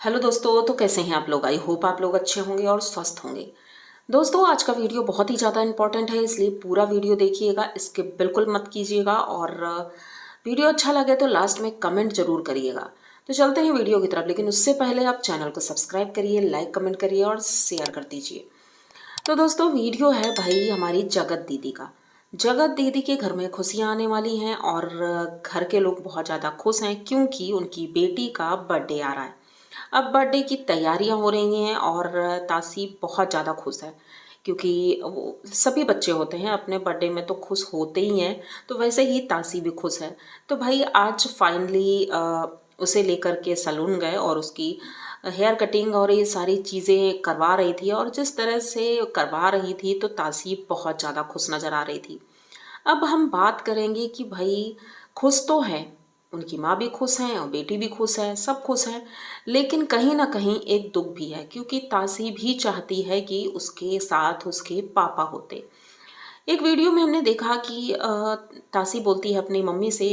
Hello दोस्तों, तो कैसे हैं आप लोग। आई होप आप लोग अच्छे होंगे और स्वस्थ होंगे। दोस्तों, आज का वीडियो बहुत ही ज़्यादा इंपॉर्टेंट है, इसलिए पूरा वीडियो देखिएगा, स्किप बिल्कुल मत कीजिएगा। और वीडियो अच्छा लगे तो लास्ट में कमेंट जरूर करिएगा। तो चलते हैं वीडियो की तरफ, लेकिन उससे पहले आप चैनल को सब्सक्राइब करिए, लाइक कमेंट करिए और शेयर कर दीजिए। तो दोस्तों, वीडियो है भाई हमारी जगत दीदी का। जगत दीदी के घर में खुशियां आने वाली हैं और घर के लोग बहुत ज़्यादा खुश हैं, क्योंकि उनकी बेटी का बर्थडे आ रहा है। अब बर्थडे की तैयारियां हो रही हैं और तासी बहुत ज़्यादा खुश है, क्योंकि वो सभी बच्चे होते हैं अपने बर्थडे में तो खुश होते ही हैं। तो वैसे ही तासी भी खुश है। तो भाई आज फाइनली उसे लेकर के सैलून गए और उसकी हेयर कटिंग और ये सारी चीज़ें करवा रही थी, और जिस तरह से करवा रही थी तो तासी बहुत ज़्यादा खुश नज़र आ रही थी। अब हम बात करेंगे कि भाई खुश तो है, उनकी माँ भी खुश हैं और बेटी भी खुश है, सब खुश हैं। लेकिन कहीं ना कहीं एक दुख भी है, क्योंकि तासी भी चाहती है कि उसके साथ उसके पापा होते। एक वीडियो में हमने देखा कि तासी बोलती है अपनी मम्मी से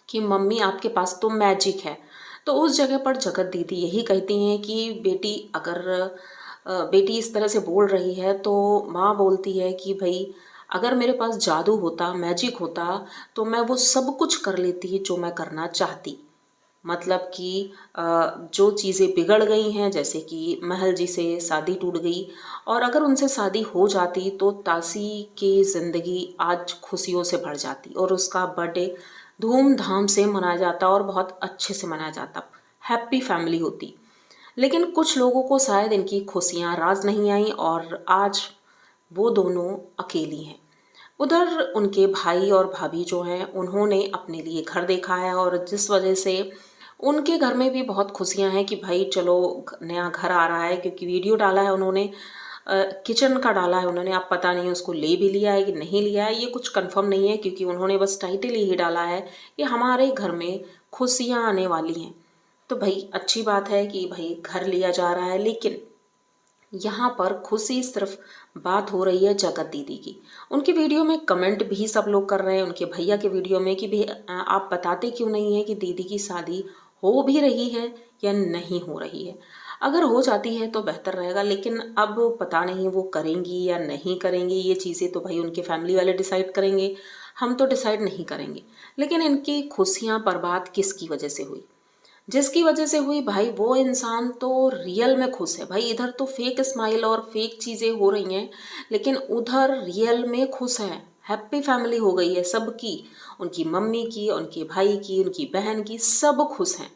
कि मम्मी आपके पास तो मैजिक है। तो उस जगह पर जगत दीदी यही कहती हैं कि बेटी अगर बेटी इस तरह से बोल रही है तो माँ बोलती है कि भाई अगर मेरे पास जादू होता, मैजिक होता, तो मैं वो सब कुछ कर लेती जो मैं करना चाहती। मतलब कि जो चीज़ें बिगड़ गई हैं, जैसे कि महल जी से शादी टूट गई, और अगर उनसे शादी हो जाती तो तासी की ज़िंदगी आज खुशियों से भर जाती और उसका बर्थडे धूमधाम से मनाया जाता और बहुत अच्छे से मनाया जाता, हैप्पी फैमिली होती। लेकिन कुछ लोगों को शायद इनकी खुशियाँ राज नहीं आई और आज वो दोनों अकेली हैं। उधर उनके भाई और भाभी जो हैं उन्होंने अपने लिए घर देखा है, और जिस वजह से उनके घर में भी बहुत खुशियां हैं कि भाई चलो नया घर आ रहा है। क्योंकि वीडियो डाला है उन्होंने, किचन का डाला है उन्होंने, आप पता नहीं उसको ले भी लिया है कि नहीं लिया है, ये कुछ कंफर्म नहीं है, क्योंकि उन्होंने बस टाइटल यही डाला है कि हमारे घर में खुशियां आने वाली हैं। तो भाई अच्छी बात है कि भाई घर लिया जा रहा है, लेकिन यहाँ पर खुशी सिर्फ बात हो रही है जगत दीदी की। उनकी वीडियो में कमेंट भी सब लोग कर रहे हैं उनके भैया के वीडियो में कि भाई आप बताते क्यों नहीं है कि दीदी की शादी हो भी रही है या नहीं हो रही है। अगर हो जाती है तो बेहतर रहेगा, लेकिन अब पता नहीं वो करेंगी या नहीं करेंगी, ये चीज़ें तो भाई उनके फैमिली वाले डिसाइड करेंगे, हम तो डिसाइड नहीं करेंगे। लेकिन इनकी खुशियाँ बर्बाद किसकी वजह से हुई? जिसकी वजह से हुई भाई वो इंसान तो रियल में खुश है। भाई इधर तो फेक स्माइल और फेक चीज़ें हो रही हैं, लेकिन उधर रियल में खुश है। हैप्पी फैमिली हो गई है सबकी, उनकी मम्मी की, उनके भाई की, उनकी बहन की, सब खुश हैं।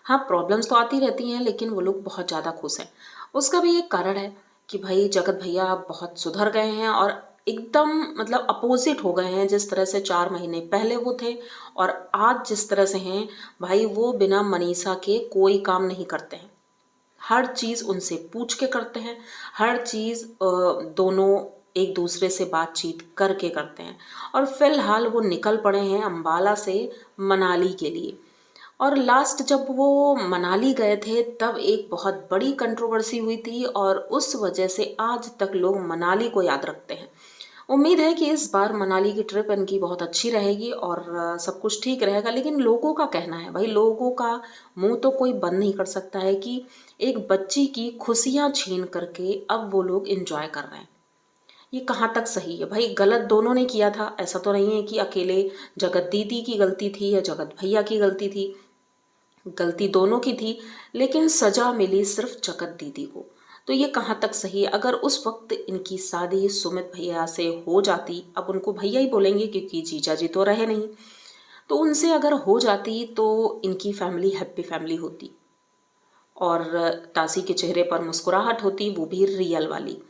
हाँ, प्रॉब्लम्स तो आती रहती हैं, लेकिन वो लोग बहुत ज़्यादा खुश हैं। उसका भी एक कारण है कि भाई जगत भैया बहुत सुधर गए हैं और एकदम मतलब अपोजिट हो गए हैं, जिस तरह से 4 महीने पहले वो थे और आज जिस तरह से हैं। भाई वो बिना मनीषा के कोई काम नहीं करते हैं, हर चीज़ उनसे पूछ के करते हैं, हर चीज़ दोनों एक दूसरे से बातचीत करके करते हैं। और फिलहाल वो निकल पड़े हैं अंबाला से मनाली के लिए। और लास्ट जब वो मनाली गए थे तब एक बहुत बड़ी कंट्रोवर्सी हुई थी, और उस वजह से आज तक लोग मनाली को याद रखते हैं। उम्मीद है कि इस बार मनाली की ट्रिप इनकी बहुत अच्छी रहेगी और सब कुछ ठीक रहेगा। लेकिन लोगों का कहना है, भाई लोगों का मुंह तो कोई बंद नहीं कर सकता है, कि एक बच्ची की खुशियां छीन करके अब वो लोग एंजॉय कर रहे हैं। ये कहाँ तक सही है? भाई गलत दोनों ने किया था, ऐसा तो नहीं है कि अकेले जगत दीदी की गलती थी या जगत भैया की गलती थी, गलती दोनों की थी। लेकिन सजा मिली सिर्फ जगत दीदी को। तो ये कहाँ तक सही है? अगर उस वक्त इनकी शादी सुमित भैया से हो जाती, अब उनको भैया ही बोलेंगे क्योंकि जीजा जी तो रहे नहीं, तो उनसे अगर हो जाती तो इनकी फैमिली हैप्पी फैमिली होती और तासी के चेहरे पर मुस्कुराहट होती, वो भी रियल वाली।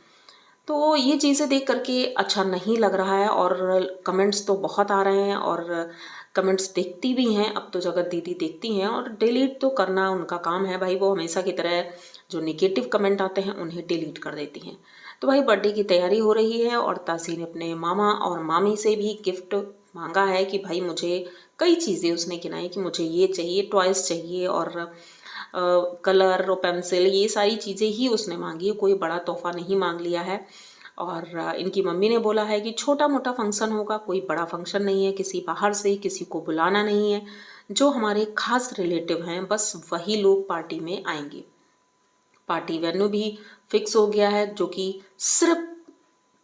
तो ये चीज़ें देख करके अच्छा नहीं लग रहा है, और कमेंट्स तो बहुत आ रहे हैं और कमेंट्स देखती भी हैं। अब तो जगत दीदी देखती हैं और डिलीट तो करना उनका काम है भाई, वो हमेशा की तरह जो निगेटिव कमेंट आते हैं उन्हें डिलीट कर देती हैं। तो भाई बर्थडे की तैयारी हो रही है और तासी ने अपने मामा और मामी से भी गिफ्ट मांगा है कि भाई मुझे, कई चीज़ें उसने गिनाई कि मुझे ये चाहिए, टॉयज़ चाहिए और कलर और पेंसिल, ये सारी चीज़ें ही उसने मांगी है, कोई बड़ा तोहफा नहीं मांग लिया है। और इनकी मम्मी ने बोला है कि छोटा मोटा फंक्शन होगा, कोई बड़ा फंक्शन नहीं है, किसी बाहर से किसी को बुलाना नहीं है, जो हमारे खास रिलेटिव हैं बस वही लोग पार्टी में आएंगे। पार्टी वेन्यू भी फिक्स हो गया है, जो कि सिर्फ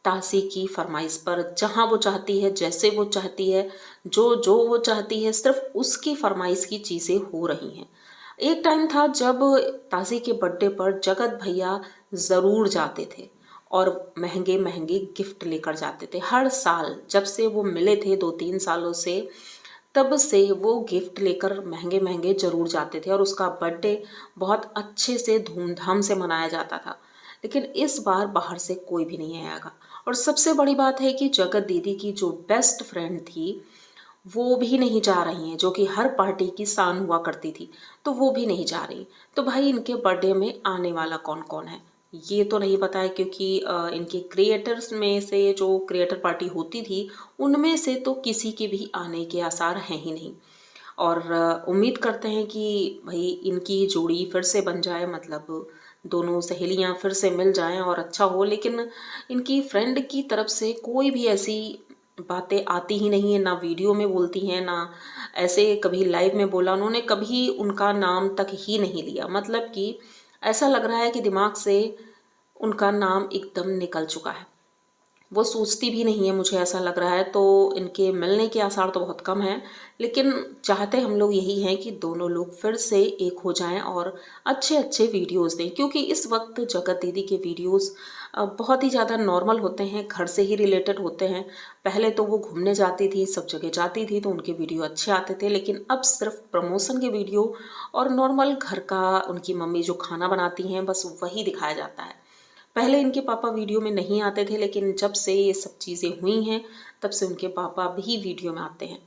तासी की फरमाइश पर, जहां वो चाहती है, जैसे वो चाहती है, जो जो वो चाहती है, सिर्फ उसकी फरमाइश की चीज़ें हो रही हैं। एक टाइम था जब तासी के बर्थडे पर जगत भैया ज़रूर जाते थे और महंगे महंगे गिफ्ट लेकर जाते थे हर साल। जब से वो मिले थे 2-3 सालों से, तब से वो गिफ्ट लेकर महंगे महंगे जरूर जाते थे और उसका बर्थडे बहुत अच्छे से धूमधाम से मनाया जाता था। लेकिन इस बार बाहर से कोई भी नहीं आएगा। और सबसे बड़ी बात है कि जगत दीदी की जो बेस्ट फ्रेंड थी वो भी नहीं जा रही हैं, जो कि हर पार्टी की शान हुआ करती थी, तो वो भी नहीं जा रही। तो भाई इनके बर्थडे में आने वाला कौन कौन है ये तो नहीं पता है, क्योंकि इनके क्रिएटर्स में से जो क्रिएटर पार्टी होती थी उनमें से तो किसी के भी आने के आसार हैं ही नहीं। और उम्मीद करते हैं कि भाई इनकी जोड़ी फिर से बन जाए, मतलब दोनों सहेलियां फिर से मिल जाएं और अच्छा हो। लेकिन इनकी फ्रेंड की तरफ से कोई भी ऐसी बातें आती ही नहीं है, ना वीडियो में बोलती हैं, ना ऐसे कभी लाइव में बोला उन्होंने, कभी उनका नाम तक ही नहीं लिया। मतलब कि ऐसा लग रहा है कि दिमाग से उनका नाम एकदम निकल चुका है, वो सोचती भी नहीं है, मुझे ऐसा लग रहा है। तो इनके मिलने के आसार तो बहुत कम हैं, लेकिन चाहते हम लोग यही हैं कि दोनों लोग फिर से एक हो जाएं और अच्छे अच्छे वीडियोस दें, क्योंकि इस वक्त जगत दीदी के वीडियोस बहुत ही ज़्यादा नॉर्मल होते हैं, घर से ही रिलेटेड होते हैं। पहले तो वो घूमने जाती थी, सब जगह जाती थी, तो उनके वीडियो अच्छे आते थे, लेकिन अब सिर्फ प्रमोशन के वीडियो और नॉर्मल घर का, उनकी मम्मी जो खाना बनाती हैं बस वही दिखाया जाता है। पहले इनके पापा वीडियो में नहीं आते थे, लेकिन जब से ये सब चीज़ें हुई हैं तब से उनके पापा भी वीडियो में आते हैं।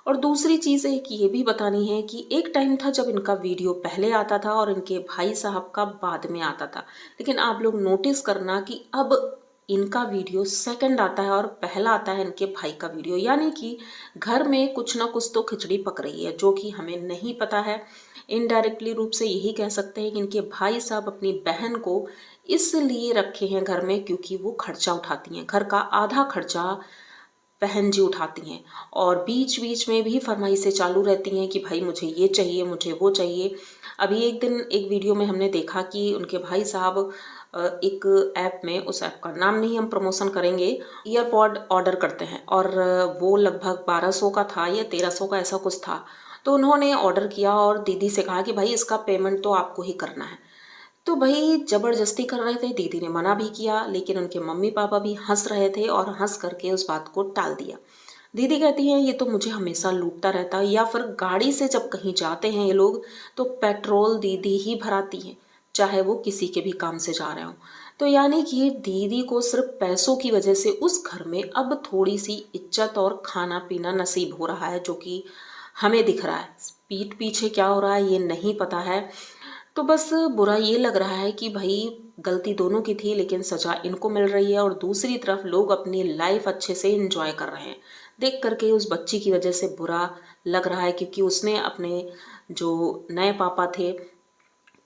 और दूसरी चीज़ है कि ये भी बतानी है कि एक टाइम था जब इनका वीडियो पहले आता था और इनके भाई साहब का बाद में आता था, लेकिन आप लोग नोटिस करना कि अब इनका वीडियो सेकंड आता है और पहला आता है इनके भाई का वीडियो। यानी कि घर में कुछ ना कुछ तो खिचड़ी पक रही है, जो कि हमें नहीं पता है। इनडायरेक्टली रूप से यही कह सकते हैं कि इनके भाई साहब अपनी बहन को इसलिए रखे हैं घर में क्योंकि वो खर्चा उठाती हैं, घर का आधा खर्चा बहन जी उठाती हैं। और बीच बीच में भी फरमाइशें चालू रहती हैं कि भाई मुझे ये चाहिए, मुझे वो चाहिए। अभी एक दिन एक वीडियो में हमने देखा कि उनके भाई साहब एक ऐप में, उस ऐप का नाम नहीं हम प्रमोशन करेंगे, ईयरपॉड ऑर्डर करते हैं और वो लगभग 1200 का था या 1300 का, ऐसा कुछ था। तो उन्होंने ऑर्डर किया और दीदी से कहा कि भाई इसका पेमेंट तो आपको ही करना है। तो भाई ज़बरदस्ती कर रहे थे, दीदी ने मना भी किया, लेकिन उनके मम्मी पापा भी हंस रहे थे और हंस करके उस बात को टाल दिया। दीदी कहती हैं ये तो मुझे हमेशा लूटता रहता है, या फिर गाड़ी से जब कहीं जाते हैं ये लोग तो पेट्रोल दीदी ही भराती हैं, चाहे वो किसी के भी काम से जा रहे हों। तो यानी कि दीदी को सिर्फ पैसों की वजह से उस घर में अब थोड़ी सी इज्जत और खाना पीना नसीब हो रहा है, जो कि हमें दिख रहा है। पीठ पीछे क्या हो रहा है ये नहीं पता है। तो बस बुरा ये लग रहा है कि भाई गलती दोनों की थी, लेकिन सजा इनको मिल रही है और दूसरी तरफ लोग अपनी लाइफ अच्छे से एंजॉय कर रहे हैं। देख करके उस बच्ची की वजह से बुरा लग रहा है, क्योंकि उसने अपने जो नए पापा थे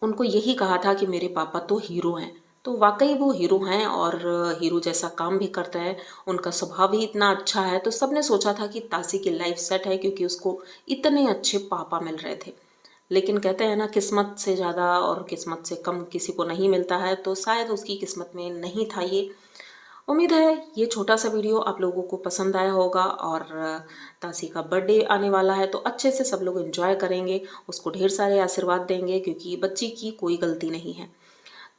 उनको यही कहा था कि मेरे पापा तो हीरो हैं। तो वाकई वो हीरो हैं और हीरो जैसा काम भी करते हैं, उनका स्वभाव भी इतना अच्छा है। तो सबने सोचा था कि तासी की लाइफ सेट है, क्योंकि उसको इतने अच्छे पापा मिल रहे थे। लेकिन कहते हैं ना, किस्मत से ज़्यादा और किस्मत से कम किसी को नहीं मिलता है, तो शायद उसकी किस्मत में नहीं था ये। उम्मीद है ये छोटा सा वीडियो आप लोगों को पसंद आया होगा। और तासी का बर्थडे आने वाला है तो अच्छे से सब लोग एंजॉय करेंगे, उसको ढेर सारे आशीर्वाद देंगे, क्योंकि बच्ची की कोई गलती नहीं है।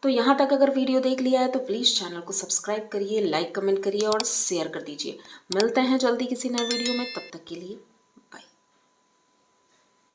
तो यहाँ तक अगर वीडियो देख लिया है तो प्लीज़ चैनल को सब्सक्राइब करिए, लाइक कमेंट करिए और शेयर कर दीजिए। मिलते हैं जल्दी किसी नए वीडियो में, तब तक के लिए